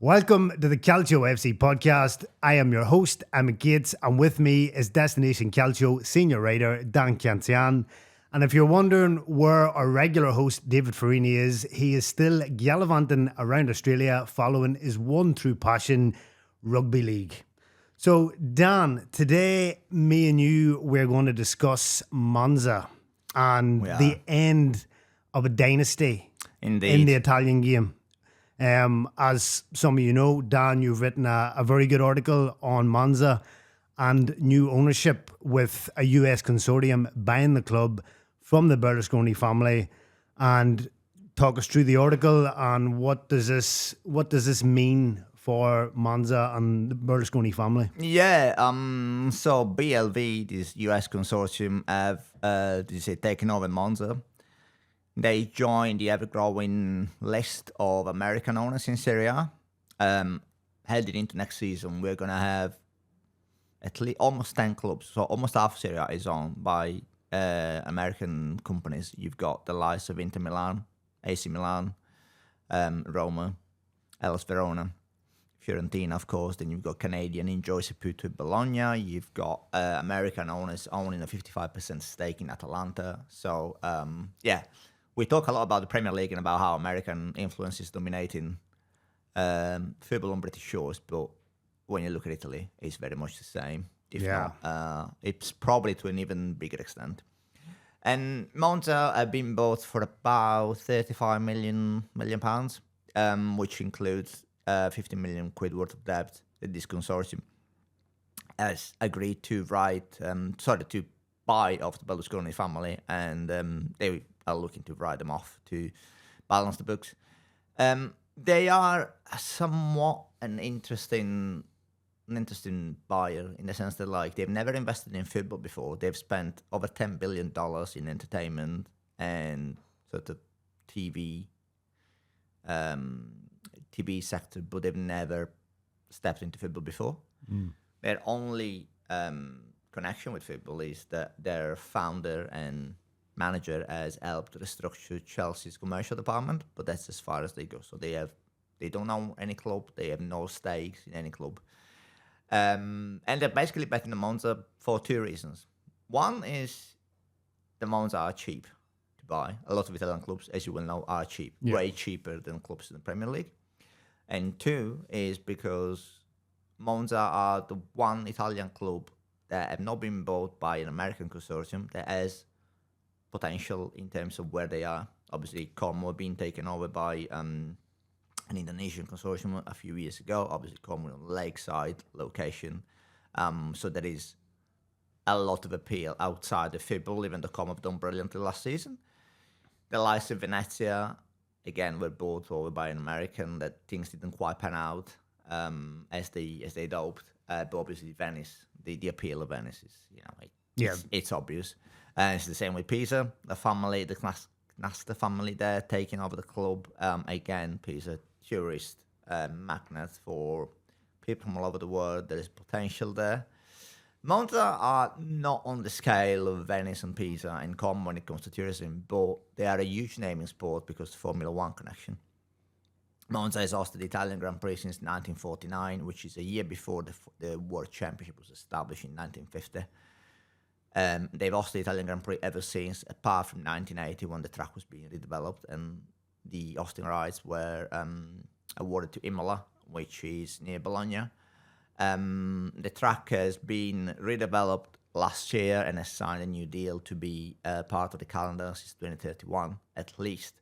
Welcome to the Calcio FC podcast. I am your host, Emmet Gates, and with me is Destination Calcio senior writer Dan Cancian. And if you're wondering where our regular host David Farini is, he is still gallivanting around Australia following his one true passion, rugby league. So Dan, today me and you, we're going to discuss Monza and the end of a dynasty in the Italian game. As some of you know, Dan, you've written a very good article on Monza and new ownership with a US consortium buying the club from the Berlusconi family. And talk us through the article and what does this mean for Monza and the Berlusconi family? Yeah, so BLV, this US consortium, have taken over Monza. They joined the ever-growing list of American owners in Serie A. Heading into next season, we're going to have at least almost 10 clubs. So almost half Serie A is owned by American companies. You've got the likes of Inter Milan, AC Milan, Roma, Hellas Verona, Fiorentina, of course. Then you've got Canadian Enjoy Saputo Bologna. You've got American owners owning a 55% stake in Atalanta. So, we talk a lot about the Premier League and about how American influence is dominating football on British shores, but when you look at Italy, it's very much the same. If not, it's probably to an even bigger extent. And Monza have been bought for about 35 million pounds, which includes 50 million quid worth of debt that this consortium has agreed to buy off the Berlusconi family, and they are looking to write them off to balance the books. They are somewhat an interesting buyer in the sense that they've never invested in football before. They've spent over $10 billion in entertainment and sort of TV sector, but they've never stepped into football before. Their only connection with football is that their founder and manager has helped restructure Chelsea's commercial department, but that's as far as they go. So they don't own any club, they have no stakes in any club. And they're basically betting the Monza for two reasons. One is the Monza are cheap to buy. A lot of Italian clubs, as you will know, are cheap, way cheaper than clubs in the Premier League. And two is because Monza are the one Italian club that have not been bought by an American consortium that has potential in terms of where they are. Obviously, Como being taken over by an Indonesian consortium a few years ago. Obviously, Como on lakeside location. So there is a lot of appeal outside of football, even though Como have done brilliantly last season. The likes of Venezia, again, were bought over by an American that things didn't quite pan out as they'd hoped. But obviously, Venice, the appeal of Venice is, it's obvious. It's the same with Pisa, the family, the Nasta family there taking over the club. Again, Pisa, tourist magnet for people from all over the world. There is potential there. Monza are not on the scale of Venice and Pisa and Como when it comes to tourism, but they are a huge name in sport because of the Formula One connection. Monza has hosted the Italian Grand Prix since 1949, which is a year before the World Championship was established in 1950. They've hosted the Italian Grand Prix ever since, apart from 1980 when the track was being redeveloped and the hosting rights were awarded to Imola, which is near Bologna. The track has been redeveloped last year and has signed a new deal to be part of the calendar since 2031 at least.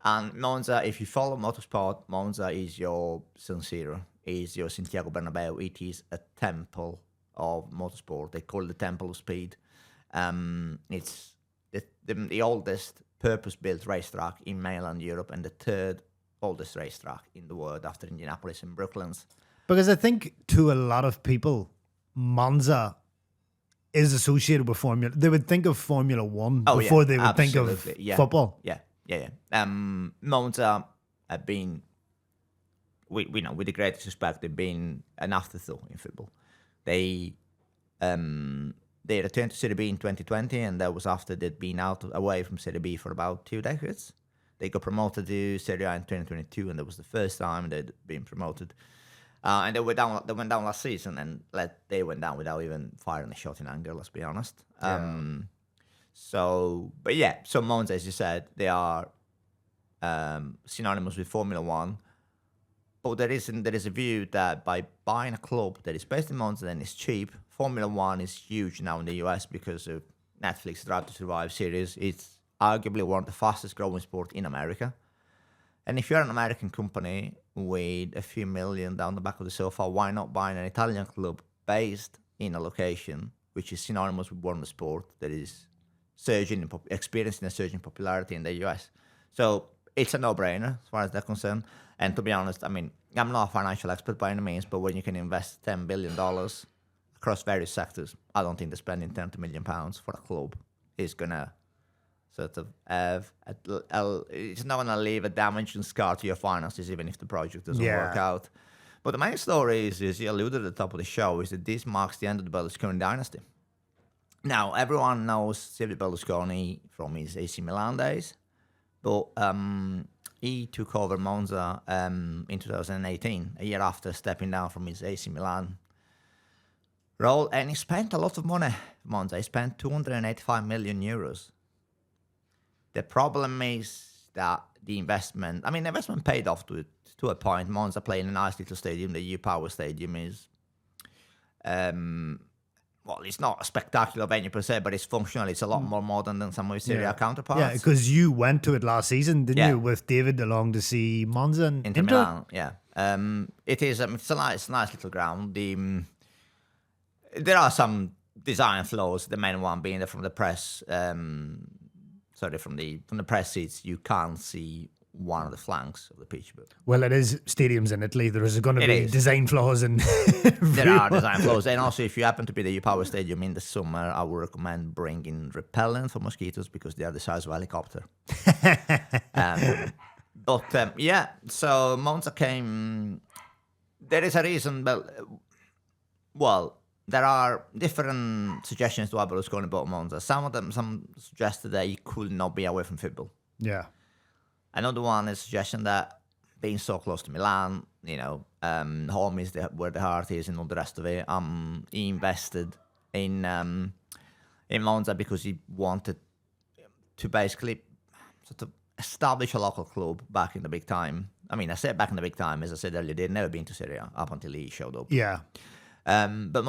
And Monza, if you follow motorsport, Monza is your San Siro, is your Santiago Bernabeu. It is a temple of motorsport. They call it the Temple of Speed. It's the oldest purpose-built racetrack in mainland Europe and the third oldest racetrack in the world after Indianapolis and Brooklands. Because I think to a lot of people, Monza is associated with Formula. They would think of Formula One before they would think of football. Yeah. Monza have been, with the greatest respect, they've been an afterthought in football. They returned to Serie B in 2020, and that was after they'd been away from Serie B for about 2 decades. They got promoted to Serie A in 2022, and that was the first time they'd been promoted. And they went down. They went down last season, and they went down without even firing a shot in anger. Let's be honest. So Monza, as you said, they are synonymous with Formula One. But there is a view that by buying a club that is based in Monza and is cheap, Formula One is huge now in the US because of Netflix Drive to Survive series. It's arguably one of the fastest growing sport in America. And if you're an American company with a few million down the back of the sofa, why not buy an Italian club based in a location which is synonymous with one of the sport that is experiencing a surge in popularity in the US? So it's a no-brainer as far as they're concerned. And to be honest, I mean, I'm not a financial expert by any means, but when you can invest $10 billion across various sectors, I don't think that spending £10 million for a club is going to sort of it's not going to leave a damaging scar to your finances, even if the project doesn't work out. But the main story is you alluded at the top of the show, is that this marks the end of the Berlusconi Dynasty. Now, everyone knows Silvio Berlusconi from his AC Milan days, but he took over Monza in 2018, a year after stepping down from his AC Milan role, and he spent a lot of money. Monza, he spent 285 million euros. The problem is that the investment paid off to a point. Monza playing a nice little stadium. The U-Power Stadium is, it's not a spectacular venue per se, but it's functional. It's a lot more modern than some of his Serie A counterparts. Yeah, because you went to it last season, didn't you, with David along to see Monza and Inter Milan? Yeah, it is. It's a nice little ground. There are some design flaws. The main one being that from the press, from the press seats, you can't see one of the flanks of the pitch. But well, it is stadiums in Italy. There is going to be design flaws, and there are design flaws. And also, if you happen to be the U-Power Stadium in the summer, I would recommend bringing repellent for mosquitoes because they are the size of a helicopter. So Monza came. There is a reason, there are different suggestions to why Berlusconi bought Monza. Some suggested that he could not be away from football. Yeah. Another one is suggestion that being so close to Milan, home is where the heart is and all the rest of it. He invested in Monza because he wanted to basically sort of establish a local club back in the big time. I mean, I said back in the big time, as I said earlier, they'd never been to Serie A up until he showed up. Yeah. But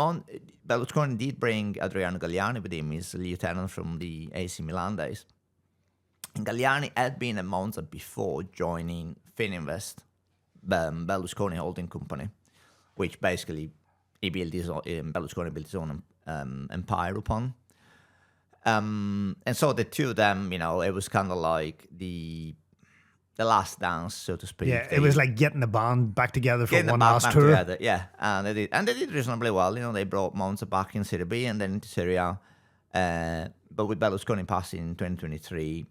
Berlusconi did bring Adriano Galliani with him, his lieutenant from the AC Milan days. And Galliani had been at Monza before joining Fininvest, Berlusconi holding company, which basically Berlusconi built his own empire upon. And so the two of them, it was kind of like the last dance, so to speak. Yeah, it was like getting the band back together for one last tour. Together, yeah, and they did reasonably well. They brought Monza back in Serie B and then into Serie A. But with Berlusconi passing in 2023,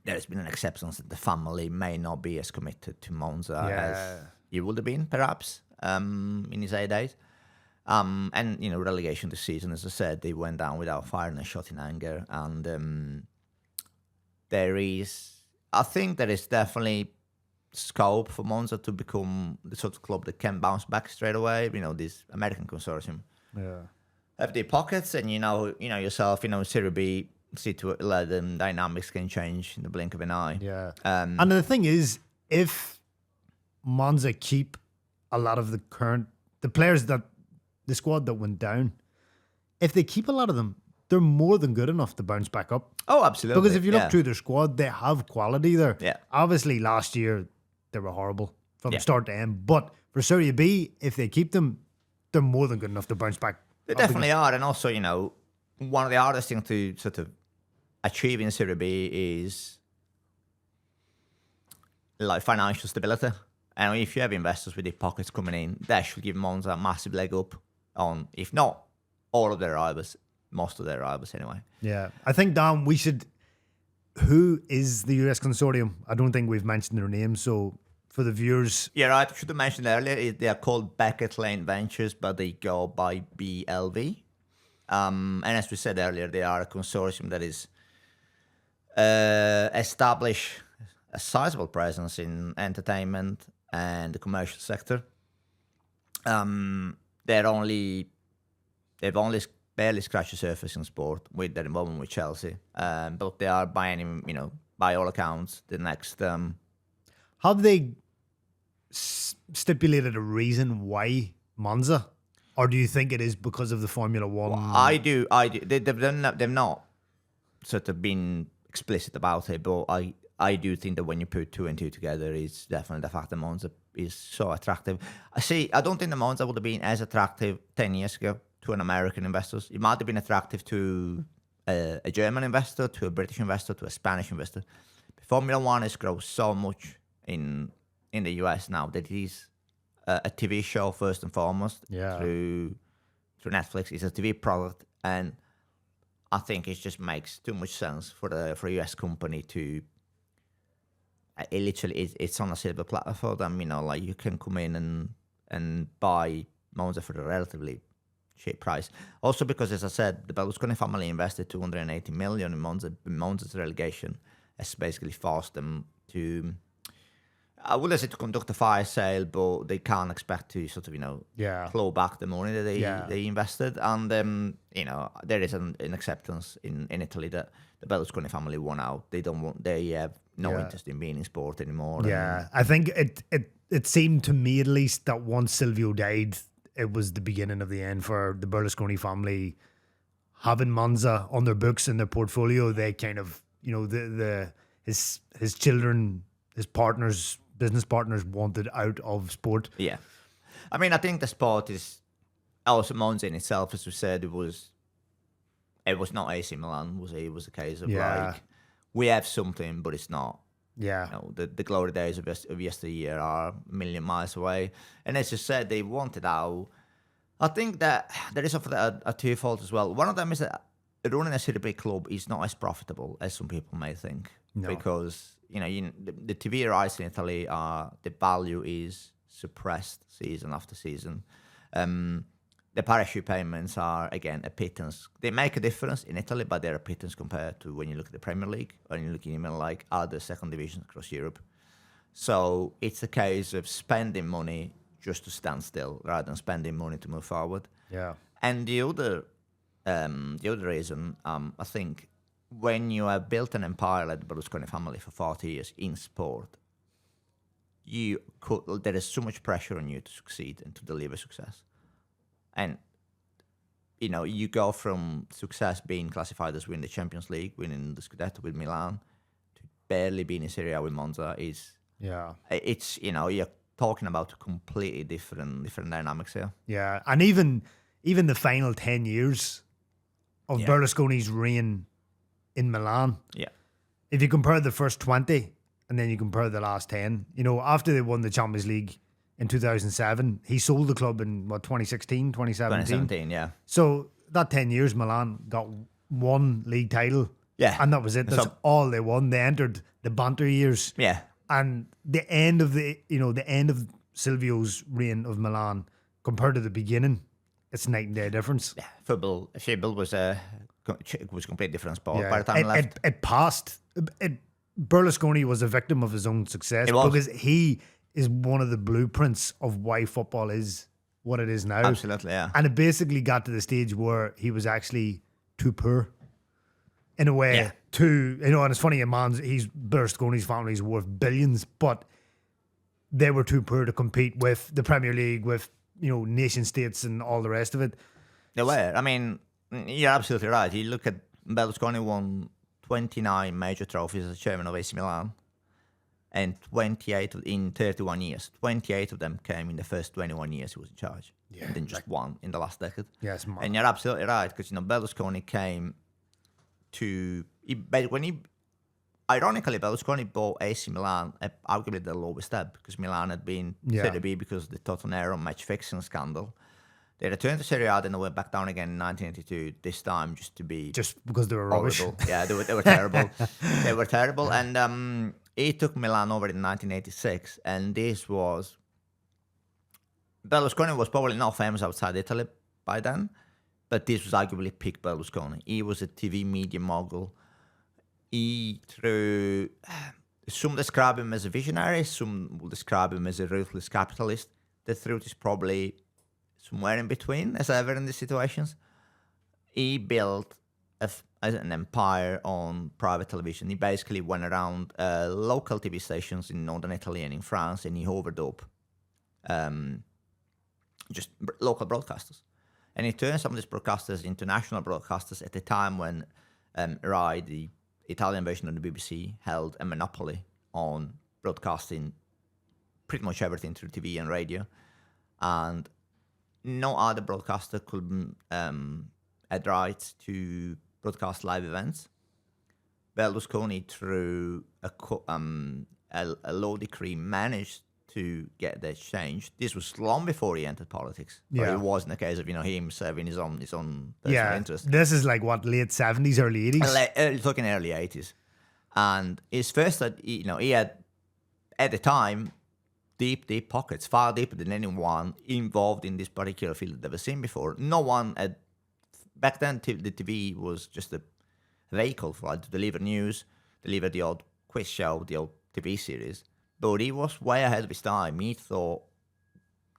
there has been an acceptance that the family may not be as committed to Monza as he would have been, perhaps, in his heydays. And relegation this season, as I said, they went down without firing a shot in anger, and I think there is definitely scope for Monza to become the sort of club that can bounce back straight away. This American consortium have their pockets, and yourself, Serie B, C211 dynamics can change in the blink of an eye. Yeah, and the thing is, if Monza keep a lot of the players the squad that went down, if they keep a lot of them, they're more than good enough to bounce back up. Oh, absolutely. Because if you look through their squad, they have quality there. Yeah. Obviously, last year, they were horrible from start to end. But for Serie B, if they keep them, they're more than good enough to bounce back. They definitely are. And also, one of the hardest things to sort of achieve in Serie B is like financial stability. And if you have investors with their pockets coming in, that should give Monza a massive leg up on, if not all of their rivals, most of their rivals anyway. Yeah. I think, Dan, who is the US consortium? I don't think we've mentioned their name, so for the viewers... Yeah, right. I should have mentioned earlier, they are called Beckett Lane Ventures, but they go by BLV. And as we said earlier, they are a consortium that is establish a sizable presence in entertainment and the commercial sector. They've only barely scratched the surface in sport with their involvement with Chelsea, but they are by all accounts the next. Have they stipulated a reason why Monza, or do you think it is because of the Formula One? Well, I do. They've not sort of been explicit about it, but I do think that when you put two and two together, it's definitely the fact that Monza is so attractive. I don't think the Monza would have been as attractive 10 years ago to an American investors. It might have been attractive to a German investor, to a British investor, to a Spanish investor. Formula One has grown so much in the US now that it is a TV show first and foremost through Netflix. It's a TV product, and I think it just makes too much sense for a US company to. It literally it's on a silver platter for them. Like you can come in and buy Monza for a relatively cheap price. Also because, as I said, the Berlusconi family invested 280 million in Monza. Monza's relegation has basically forced them to. I wouldn't say to conduct a fire sale, but they can't expect to sort of claw back the money that they invested. And there is an acceptance in Italy that the Berlusconi family won out. They have no interest in being in sport anymore. Yeah, I think it seemed to me at least that once Silvio died, it was the beginning of the end for the Berlusconi family having Monza on their books and their portfolio. They kind of his children, his partners, business partners wanted out of sport. Yeah. I mean, I think the sport is also Monza in itself, as we said, it was not AC Milan, it was a case of like we have something, but it's not. Yeah. The glory days of yesteryear are a million miles away. And as you said, they wanted out. I think that there is a twofold as well. One of them is that running a Serie B club is not as profitable as some people may think. No. Because the TV rights in Italy the value is suppressed season after season. The parachute payments are, again, a pittance. They make a difference in Italy, but they're a pittance compared to when you look at the Premier League or you look even like other second divisions across Europe. So it's a case of spending money just to stand still rather than spending money to move forward. Yeah. And the other reason, I think, when you have built an empire like the Berlusconi family for 40 years in sport, there is so much pressure on you to succeed and to deliver success. And, you go from success being classified as winning the Champions League, winning the Scudetto with Milan, to barely being in Serie A with Monza it's, you're talking about completely different dynamics here. Yeah, and even the final 10 years of Berlusconi's reign in Milan. Yeah. If you compare the first 20 and then you compare the last 10, after they won the Champions League in 2007, he sold the club in 2016, 2017. 2017, yeah. So that 10 years, Milan got one league title. Yeah. And that was it. That's all they won. They entered the banter years. Yeah. And the end of the end of Silvio's reign of Milan compared to the beginning, it's night and day difference. Yeah. Football was a completely different sport by the time he left. It passed. Berlusconi was a victim of his own success because he is one of the blueprints of why football is what it is now. Absolutely, yeah. And it basically got to the stage where he was actually too poor, in a way. Yeah. And it's funny, Berlusconi's family is worth billions, but they were too poor to compete with the Premier League, with nation states and all the rest of it. They were. I mean, you're absolutely right. You look at Berlusconi won 29 major trophies as chairman of AC Milan. And 28 in 31 years. 28 of them came in the first 21 years he was in charge. Yeah, and then just one in the last decade. Yes, yeah, and you're absolutely right, because Berlusconi came ironically, Berlusconi bought AC Milan at arguably the lowest step, because Milan had been Serie B because of the Tottenham match fixing scandal. They returned to Serie A, then they went back down again in 1982, this time just because they were rubbish. Yeah, they were terrible. They were terrible. And he took Milan over in 1986, and Berlusconi was probably not famous outside Italy by then, but this was arguably peak Berlusconi. He was a TV media mogul. some describe him as a visionary, some will describe him as a ruthless capitalist. The truth is probably somewhere in between, as ever in these situations. He built an empire on private television. He basically went around local TV stations in northern Italy and in France, and he overdub just local broadcasters. And he turned some of these broadcasters into national broadcasters at a time when RAI, the Italian version of the BBC, held a monopoly on broadcasting pretty much everything through TV and radio. And no other broadcaster could had rights to broadcast live events. Berlusconi, through a law decree, managed to get that changed. This was long before he entered politics. Yeah. It wasn't a case of him serving his own personal interest. This is like what, late 70s, early 80s? Talking early 80s. And his first, he had, at the time, deep pockets, far deeper than anyone involved in this particular field had ever seen before. No one had, back then the TV was just a vehicle for to deliver news, deliver the odd quiz show, the old TV series. But he was way ahead of his time. He thought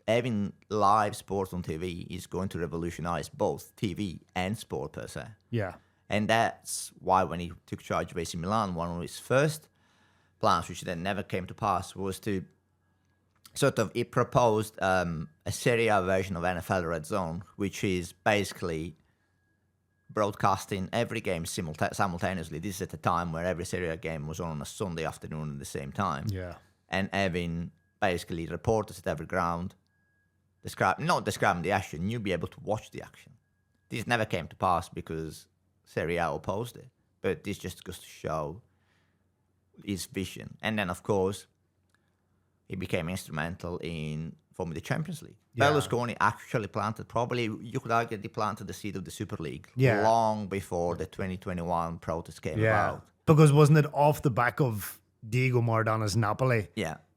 having live sports on TV is going to revolutionize both TV and sport per se. Yeah. And that's why when he took charge of AC Milan, one of his first plans, which then never came to pass, was to he proposed a Serie A version of NFL Red Zone, which is basically broadcasting every game simultaneously. This is at a time where every Serie A game was on a Sunday afternoon at the same time. Yeah. And having basically reporters at every ground, not describing the action, you'll be able to watch the action. This never came to pass because Serie A opposed it. But this just goes to show his vision. And then, of course, he became instrumental in forming the Champions League. Yeah. Berlusconi actually you could argue that he planted the seed of the Super League long before the 2021 protest came about. Because wasn't it off the back of Diego Maradona's Napoli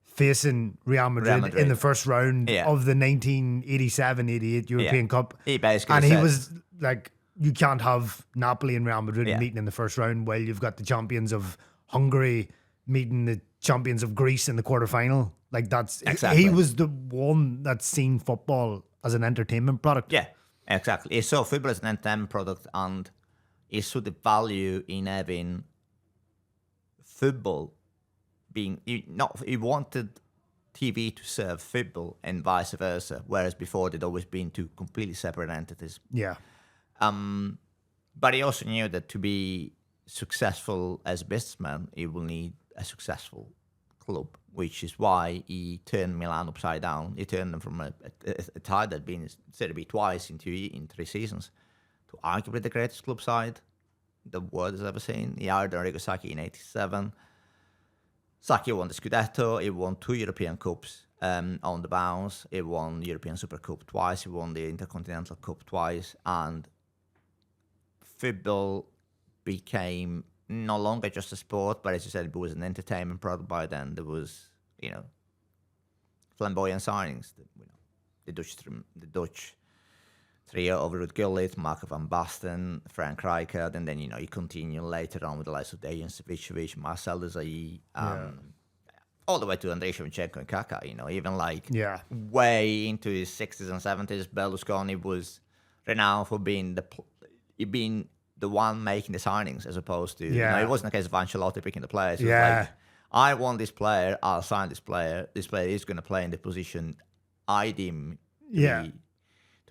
facing Real Madrid in the first round of the 1987-88 European Cup? He basically he was like, you can't have Napoli and Real Madrid meeting in the first round while you've got the champions of Hungary meeting the champions of Greece in the quarterfinal. Like, that's exactly. He was the one that's seen football as an entertainment product. Yeah, exactly. He saw football as an entertainment product, and he saw the value in having football being. He wanted TV to serve football and vice versa, whereas before they'd always been two completely separate entities. Yeah. But he also knew that to be successful as a businessman, he will need a successful club, which is why he turned Milan upside down. He turned them from a tie that had been Serie B twice in 3 seasons to arguably the greatest club side the world has ever seen. He hired Enrico Sacchi in 87. Sacchi won the Scudetto. He won 2 European Cups on the bounce. He won the European Super Cup twice. He won the Intercontinental Cup twice. And football became no longer just a sport, but as you said, it was an entertainment product by then. There was, flamboyant signings. The Dutch trio of Ruud Gullit, Marco van Basten, Frank Rijkaard, and then, you continue later on with the likes of Dejan Savicevic, Marcel Desailly, all the way to Andrei Shevchenko and Kaká, even way into his 60s and 70s, Berlusconi was renowned for being the one making the signings, as opposed to, it wasn't a case of Ancelotti picking the players. It was like, I want this player, I'll sign this player. This player is going to play in the position I deem to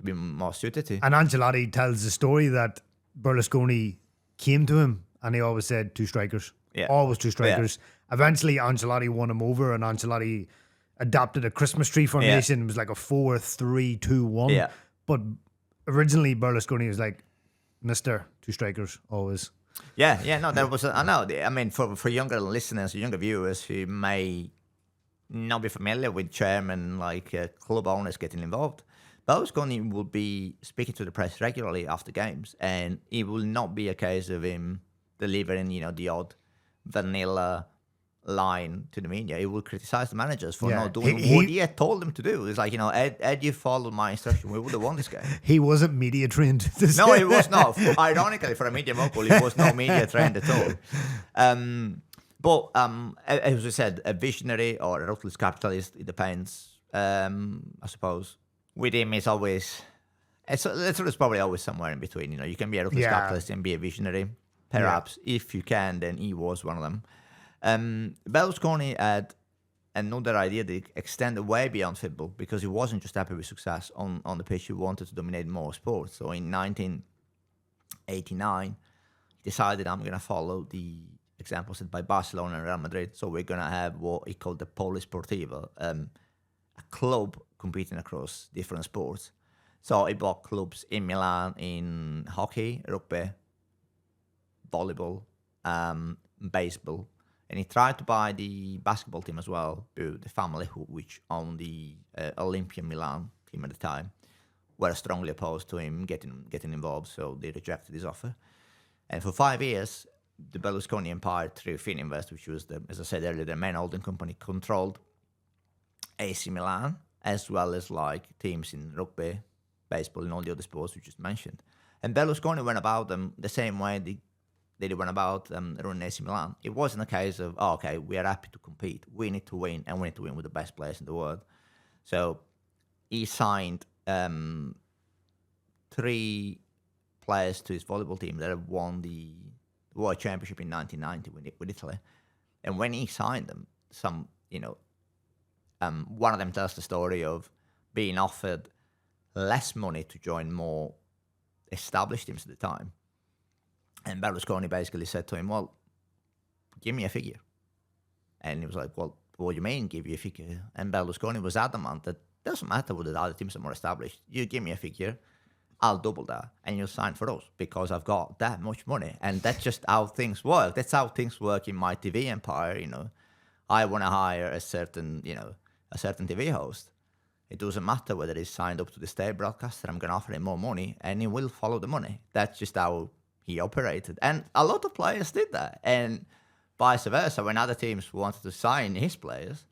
be more suited to. And Ancelotti tells the story that Berlusconi came to him and he always said 2 strikers. Yeah. Always 2 strikers. Yeah. Eventually, Ancelotti won him over, and Ancelotti adapted a Christmas tree formation. Yeah. It was like a 4-3-2-1. Yeah. But originally, Berlusconi was like, Mr. 2 strikers, always. No, there was. I know. I mean, for younger listeners, younger viewers who may not be familiar with chairman, club owners getting involved, Berlusconi will be speaking to the press regularly after games, and it will not be a case of him delivering, the odd vanilla line to the media. He would criticize the managers for Yeah. not doing what he had told them to do. It's like, had you followed my instruction, we would have won this game. He wasn't media trained. No, he was not. Ironically, for a media mogul, he was not media trained at all. But as we said, a visionary or a ruthless capitalist, it depends. I suppose with him, it's always it's probably always somewhere in between. You can be a ruthless capitalist and be a visionary. Perhaps if you can, then he was one of them. Berlusconi had another idea that extended way beyond football because he wasn't just happy with success on the pitch. He wanted to dominate more sports. So in 1989, he decided, I'm going to follow the example set by Barcelona and Real Madrid. So we're going to have what he called the Polisportiva, a club competing across different sports. So he bought clubs in Milan in hockey, rugby, volleyball, baseball. And he tried to buy the basketball team as well, the family which owned the Olympia Milan team at the time, were strongly opposed to him getting involved, so they rejected his offer. And for 5 years, the Berlusconi empire, through Fininvest, which was, as I said earlier, the main holding company, controlled AC Milan, as well as teams in rugby, baseball, and all the other sports we just mentioned. And Berlusconi went about them the same way they went about running AC Milan. It wasn't a case of, we are happy to compete. We need to win, and we need to win with the best players in the world. So he signed 3 players to his volleyball team that have won the World Championship in 1990 with Italy. And when he signed them, one of them tells the story of being offered less money to join more established teams at the time. And Berlusconi basically said to him, well, give me a figure. And he was like, well, what do you mean, give you a figure? And Berlusconi was adamant that doesn't matter whether the other teams are more established. You give me a figure, I'll double that, and you'll sign for us because I've got that much money. And that's just how things work. That's how things work in my TV empire. I want to hire a certain TV host. It doesn't matter whether he's signed up to the state broadcaster. I'm going to offer him more money, and he will follow the money. That's just how he operated. And a lot of players did that. And vice versa, when other teams wanted to sign his players,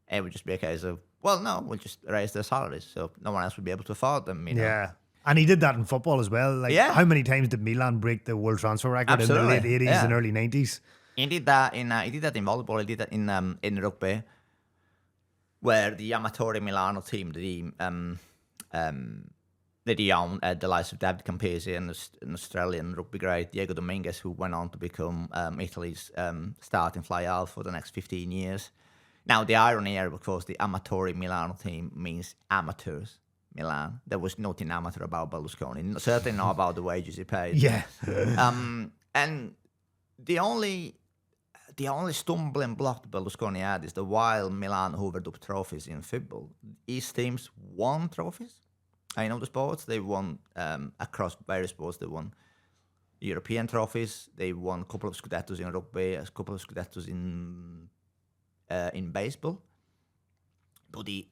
it would just be a case of, well, no, we'll just raise their salaries so no one else would be able to afford them. Yeah. And he did that in football as well. How many times did Milan break the world transfer record in the late 80s and early 90s? He did that in volleyball. He did that in rugby, where the Amatore Milano team, that he owned at the likes of David Campese and an Australian rugby great, Diego Dominguez, who went on to become Italy's starting fly half for the next 15 years. Now, the irony here, of course, the Amatore Milano team means amateurs Milan. There was nothing amateur about Berlusconi, certainly not about the wages he paid. Yeah. And the only stumbling block that Berlusconi had is that while Milan hovered up trophies in football, his teams won trophies. I know the sports. They won across various sports. They won European trophies. They won a couple of Scudettos in rugby, a couple of Scudettos in baseball. But the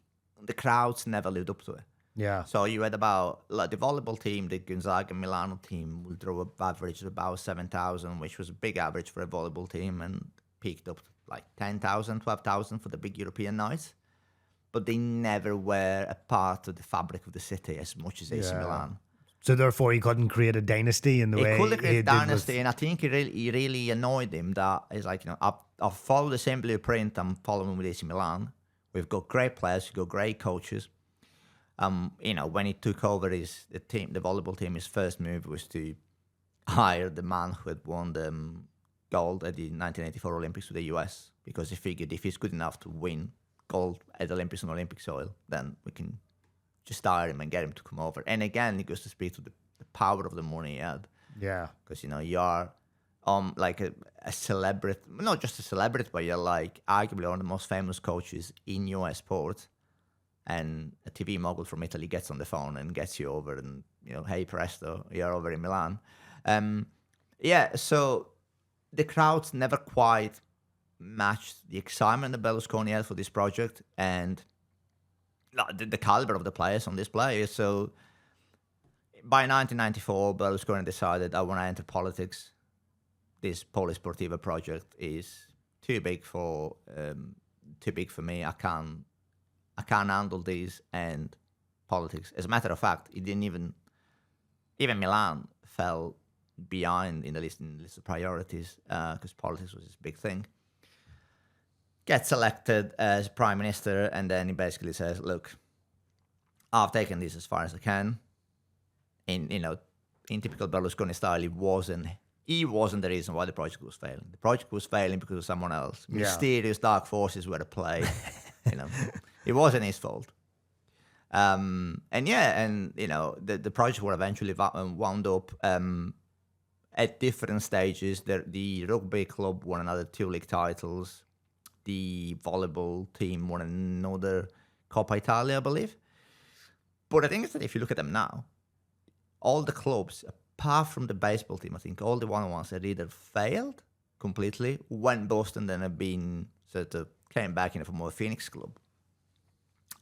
crowds never lived up to it. Yeah. So you had about the volleyball team, the Gonzaga Milano team, will draw an average of about 7,000, which was a big average for a volleyball team, and peaked up to 10,000, 12,000 for the big European nights. But they never were a part of the fabric of the city as much as AC Milan. So therefore, he couldn't create a dynasty in the way he couldn't create a dynasty, with... and I think it really annoyed him that it's I'll follow the same blueprint I'm following with AC Milan. We've got great players, we've got great coaches. When he took over the volleyball team, his first move was to hire the man who had won the gold at the 1984 Olympics with the US, because he figured if he's good enough to win gold at the Olympics on Olympic soil, then we can just hire him and get him to come over. And again, it goes to speak to the power of the money he had. Yeah. Because, you are a celebrity, not just a celebrity, but you're arguably one of the most famous coaches in US sports. And a TV mogul from Italy gets on the phone and gets you over and, hey, presto, you're over in Milan. So the crowds never quite matched the excitement that Berlusconi had for this project and the caliber of the players on display. So by 1994, Berlusconi decided, I want to enter politics. This Polisportiva project is too big for me. I can't handle these and politics. As a matter of fact, it didn't even Milan fell behind in the list of priorities because politics was this big thing. Gets elected as prime minister, and then he basically says, "Look, I've taken this as far as I can." In typical Berlusconi style, he wasn't the reason why the project was failing. The project was failing because of someone else. Yeah. Mysterious dark forces were at play. It wasn't his fault. The project were eventually wound up at different stages. The rugby club won another 2 league titles. The volleyball team won another Coppa Italia, I believe. But the thing is that if you look at them now, all the clubs, apart from the baseball team, I think all the ones that either failed completely, went bust, and then have been sort of came back in a form of a Phoenix club.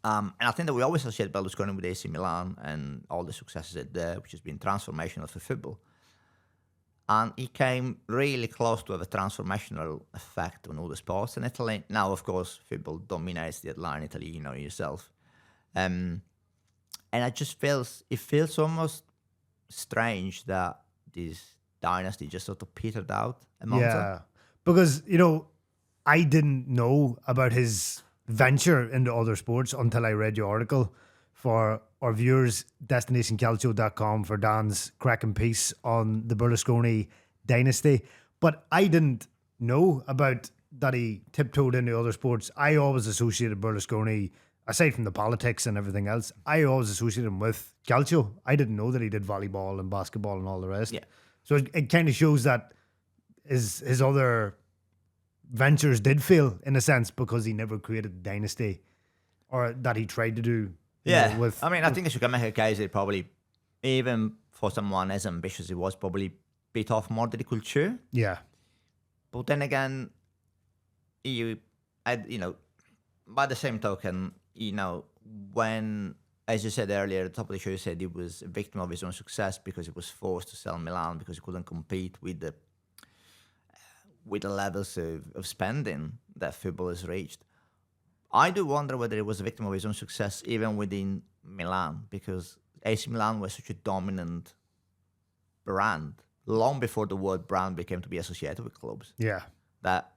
And I think that we always associate Berlusconi with AC Milan and all the successes there, which has been transformational for football. And he came really close to have a transformational effect on all the sports in Italy. Now, of course, football dominates the headline in Italy, you know yourself. And it feels almost strange that this dynasty just sort of petered out at Monza. Yeah, because, I didn't know about his venture into other sports until I read your article for our viewers, destination.calcio.com, for Dan's cracking piece on the Berlusconi Dynasty. But I didn't know about that he tiptoed into other sports. I always associated Berlusconi, aside from the politics and everything else, I always associated him with calcio. I didn't know that he did volleyball and basketball and all the rest. Yeah. So it kind of shows that his other ventures did fail in a sense because he never created a dynasty, or that he tried to do. I think you can make a case that probably, even for someone as ambitious as he was, probably bit off more than he could chew. Yeah. But then again, by the same token, when, as you said earlier, at the top of the show, you said he was a victim of his own success because he was forced to sell Milan because he couldn't compete with the levels of spending that football has reached. I do wonder whether he was a victim of his own success even within Milan, because AC Milan was such a dominant brand long before the word brand became to be associated with clubs. Yeah. That,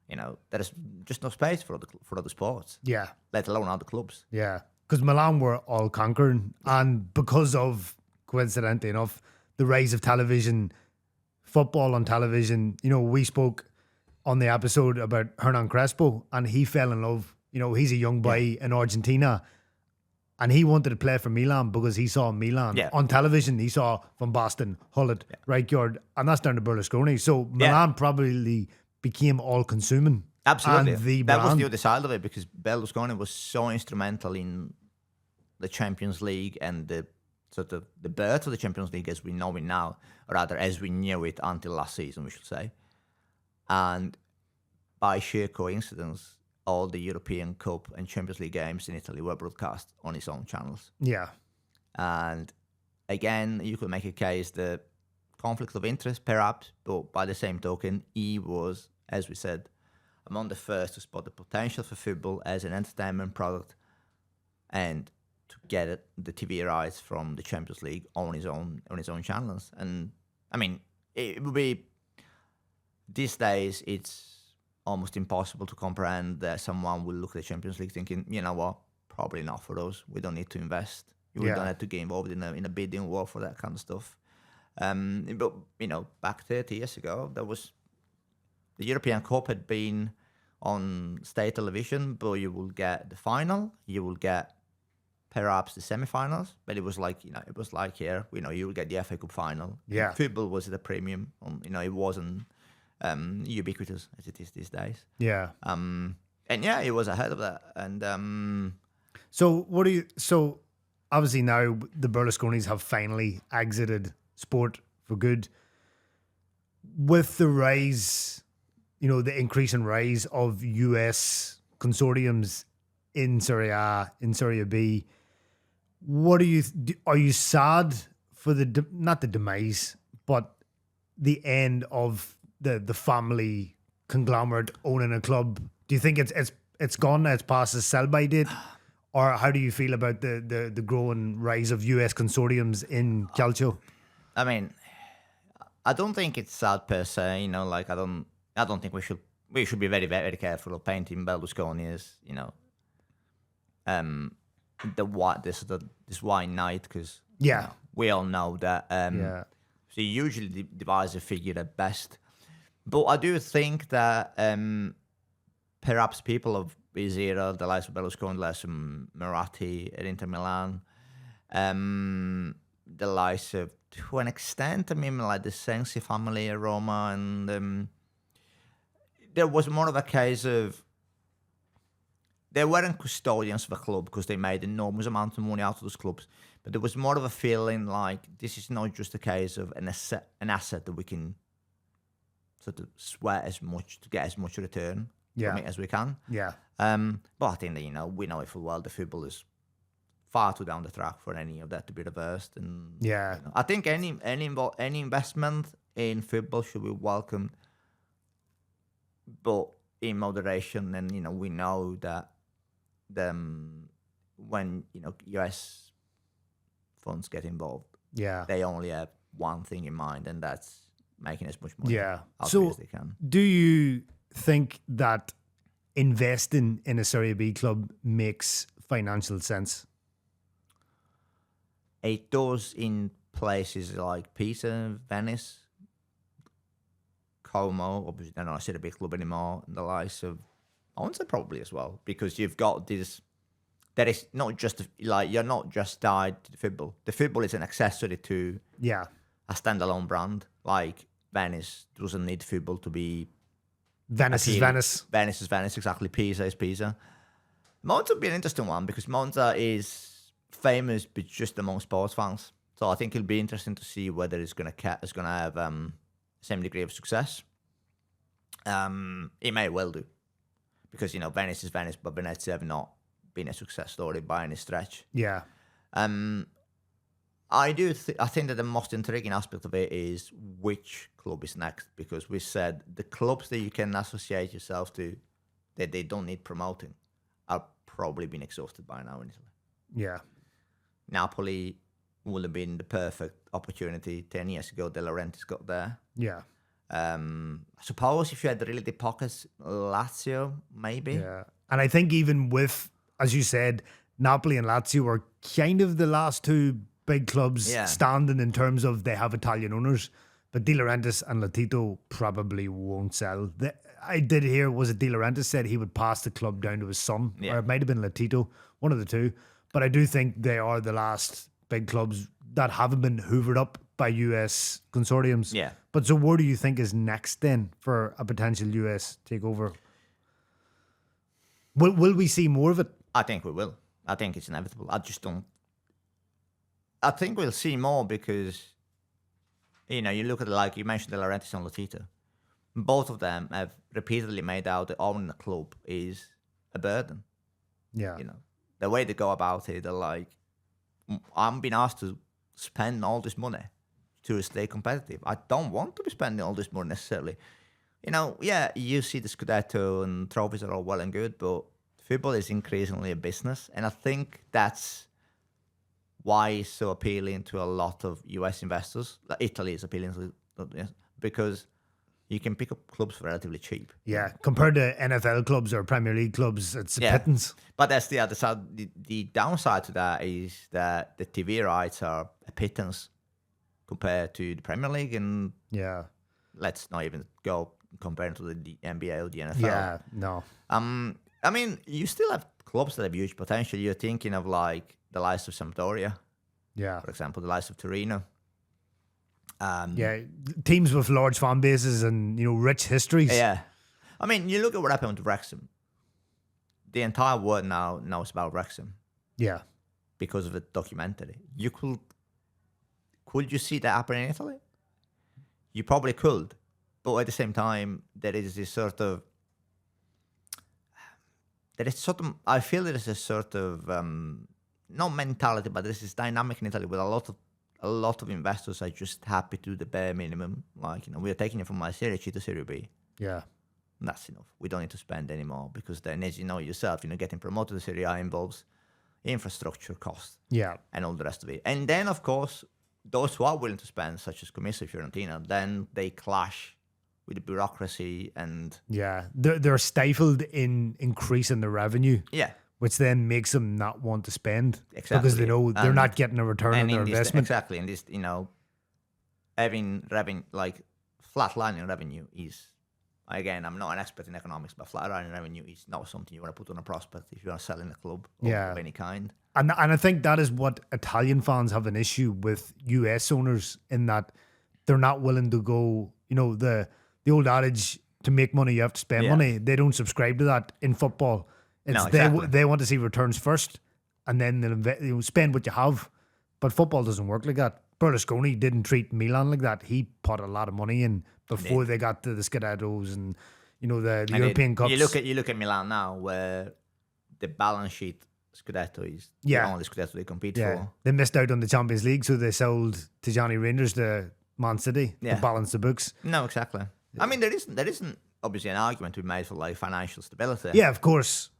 there is just no space for other sports. Yeah. Let alone other clubs. Yeah. Because Milan were all conquering, and because of, coincidentally enough, the rise of television, football on television, we spoke on the episode about Hernan Crespo, and he fell in love. He's a young boy in Argentina, and he wanted to play for Milan because he saw Milan on television. He saw Van Basten, Hullet, Rijkaard, and that's down to Berlusconi. So Milan probably became all-consuming. Absolutely. And that was the other side of it, because Berlusconi was so instrumental in the Champions League and the birth of the Champions League as we know it now, or rather as we knew it until last season, we should say. And by sheer coincidence, all the European Cup and Champions League games in Italy were broadcast on his own channels. Yeah. And again, you could make a case that conflict of interest, perhaps, but by the same token, he was, as we said, among the first to spot the potential for football as an entertainment product and to get the TV rights from the Champions League on his own channels. And I mean, it would be, these days, it's almost impossible to comprehend that someone will look at the Champions League thinking, you know what, probably not for us. We don't need to invest. We don't have to get involved in a bidding war for that kind of stuff. But back 30 years ago, the European Cup had been on state television, but you will get the final, you will get perhaps the semi-finals, but it was like here, you will get the FA Cup final. Yeah. Football was at a premium. It wasn't ubiquitous as it is these days. Yeah. It was ahead of that. And so obviously now the Berlusconis have finally exited sport for good. With the rise, the increasing rise of US consortiums in Serie A, in Serie B, are you sad for not the demise, but the end of the family conglomerate owning a club. Do you think it's gone now? It's past the sell-by date? Or how do you feel about the growing rise of US consortiums in Calcio? I mean, I don't think it's sad per se. Like I don't think we should be very, very careful of painting Berlusconi as this white knight, because we all know that he usually divides a figure at best. But I do think that perhaps people of his era, the likes of Berlusconi, the likes of Moratti at Inter Milan, the likes of, to an extent, I mean, like the Sensi family at Roma, and there was more of a case of they weren't custodians of a club because they made enormous amounts of money out of those clubs, but there was more of a feeling like this is not just a case of an asset that we can sort of sweat as much to get as much return from it as we can. Yeah. But I think that, we know it full well the football is far too down the track for any of that to be reversed. And I think any investment in football should be welcomed, but in moderation. And we know that when US funds get involved, they only have one thing in mind, and that's making as much money out as they can. Do you think that investing in a Serie B club makes financial sense? It does in places like Pisa, Venice, Como. Obviously, they're not a Serie B club anymore. And the likes of Monza probably as well, because you've got this. There is not just you're not just tied to the football. The football is an accessory to a standalone brand. Like Venice doesn't need football to be. Venice is Venice. Venice is Venice, exactly. Pisa is Pisa. Monza would be an interesting one because Monza is famous, but just among sports fans. So I think it'll be interesting to see whether it's going to have same degree of success. It may well do, because Venice is Venice, but Venezia have not been a success story by any stretch. Yeah. I think that the most intriguing aspect of it is which club is next, because we said the clubs that you can associate yourself to that they don't need promoting are probably been exhausted by now in Italy. Yeah. Napoli would have been the perfect opportunity 10 years ago. De Laurentiis got there. Yeah. I suppose if you had really deep pockets, Lazio, maybe. Yeah. And I think even with, as you said, Napoli and Lazio were kind of the last two big clubs standing in terms of they have Italian owners. But De Laurentiis and Latito probably won't sell. I did hear, was it De Laurentiis said he would pass the club down to his son, or it might have been Latito, one of the two. But I do think they are the last big clubs that haven't been hoovered up by US consortiums. Yeah. But so where do you think is next then for a potential US takeover? Will we see more of it? I think we will. I think it's inevitable. I just don't. I think we'll see more because, you look at like you mentioned De Laurentiis and Latito. Both of them have repeatedly made out that owning a club is a burden. Yeah. The way they go about it, they're like, I'm being asked to spend all this money to stay competitive. I don't want to be spending all this money necessarily. You see the Scudetto and trophies are all well and good, but football is increasingly a business. And I think that's why it's so appealing to a lot of US investors. Like Italy is appealing to, because you can pick up clubs for relatively cheap. Yeah, compared to NFL clubs or Premier League clubs, it's a pittance. But that's the other side. The downside to that is that the TV rights are a pittance compared to the Premier League, and let's not even go comparing to the NBA or the NFL. Yeah, no. I mean, you still have clubs that have huge potential. You're thinking of like the likes of Sampdoria, for example, the likes of Torino. Teams with large fan bases and rich histories. Yeah, I mean, you look at what happened with Wrexham. The entire world now knows about Wrexham. Yeah, because of the documentary. Could you see that happen in Italy? You probably could, but at the same time, there is this sort of. I feel there is a sort of not mentality, but there's this dynamic in Italy with a lot of investors are just happy to do the bare minimum. Like, we are taking it from my Serie C to Serie B. Yeah. That's enough. We don't need to spend anymore, because then, as you know yourself, getting promoted to Serie A involves infrastructure costs and all the rest of it. And then, of course, those who are willing to spend, such as Commissa, Fiorentina, then they clash with the bureaucracy and... Yeah, they're stifled in increasing the revenue. Yeah. Which then makes them not want to spend. Exactly. Because they know they're not getting a return on their investment. Exactly. And this, having revenue, like flatlining revenue is... Again, I'm not an expert in economics, but flatlining revenue is not something you want to put on a prospect if you are selling a club of any kind. And I think that is what Italian fans have an issue with US owners, in that they're not willing to go, the old adage, to make money, you have to spend money. They don't subscribe to that in football. It's they want to see returns first, and then they'll spend what you have. But football doesn't work like that. Berlusconi didn't treat Milan like that. He put a lot of money in before they got to the Scudettos and the European Cups. You look at Milan now, where the balance sheet Scudetto is the only Scudetto they compete for. They missed out on the Champions League, so they sold Tijani Rangers to Man City to balance the books. No, exactly. I mean, there isn't obviously an argument to be made for like financial stability. Yeah, of course.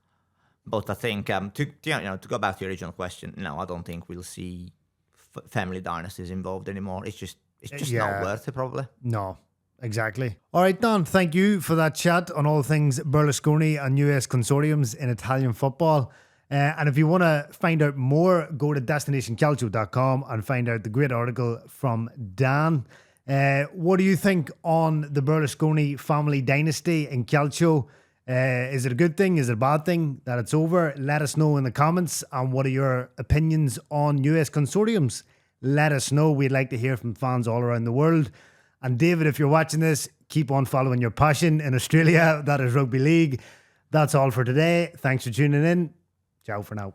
But I think to go back to your original question, no, I don't think we'll see family dynasties involved anymore. It's just not worth it, probably. No, exactly. All right, Dan, thank you for that chat on all things Berlusconi and US consortiums in Italian football. And if you want to find out more, go to destination.calcio.com and find out the great article from Dan. What do you think on the Berlusconi family dynasty in Calcio? Is it a good thing? Is it a bad thing that it's over? Let us know in the comments. And what are your opinions on US consortiums? Let us know. We'd like to hear from fans all around the world. And David, if you're watching this, keep on following your passion in Australia. That is rugby league. That's all for today. Thanks for tuning in. Ciao for now.